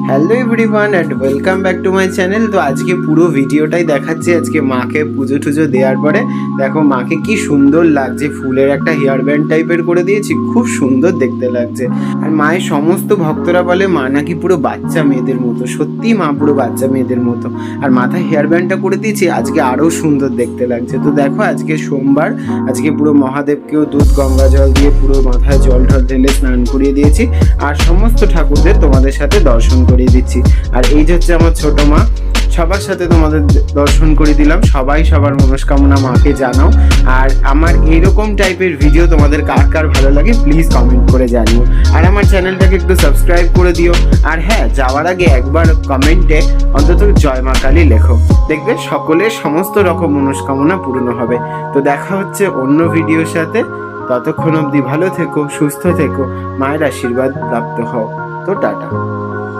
Hello everyone and welcome back to my channel. তো আজকে পুরো ভিডিওটাই দেখাচ্ছি। আজকে মাকে পুজো টুজো দেওয়ার পরে দেখো মাকে কি সুন্দর লাগছে, ফুলের একটা হেয়ার ব্যান্ড টাইপের করে দিয়েছি, খুব সুন্দর দেখতে লাগছে। আর মায়ের সমস্ত ভক্তরা বলে মা নাকি পুরো বাচ্চা মেয়েদের মতো, সত্যি মা পুরো বাচ্চা মেয়েদের মতো। আর মাথায় হেয়ার ব্যান্ডটা করে দিয়েছি, আজকে আরও সুন্দর দেখতে লাগছে। তো দেখো আজকে সোমবার, আজকে পুরো মহাদেবকেও দুধ গঙ্গা জল দিয়ে পুরো মাথায় জল ঢল ঢেলে স্নান করিয়ে দিয়েছি, আর সমস্ত ঠাকুরদের তোমাদের সাথে দর্শন করিয়ে দিচ্ছি। আর এই যে হচ্ছে আমার ছোট মা, সবার সাথে তোমাদের দর্শন করে দিলাম। সবাই সবার মনস্কামনা মাকে জানাও। আর আমার এইরকম টাইপের ভিডিও তোমাদের কার কার ভালো লাগে প্লিজ কমেন্ট করে জানিও। আর আমার চ্যানেলটাকে একটু সাবস্ক্রাইব করে দিও। আর হ্যাঁ, যাওয়ার আগে একবার কমেন্টে অন্তত জয় মা কালী লেখো, দেখবে সকলের সমস্ত রকম মনস্কামনা পূর্ণ হবে। তো দেখা হচ্ছে অন্য ভিডিওর সাথে। ততক্ষণ অবধি ভালো থেকো, সুস্থ থেকো, মায়ের আশীর্বাদ প্রাপ্ত হও। তো টাটা।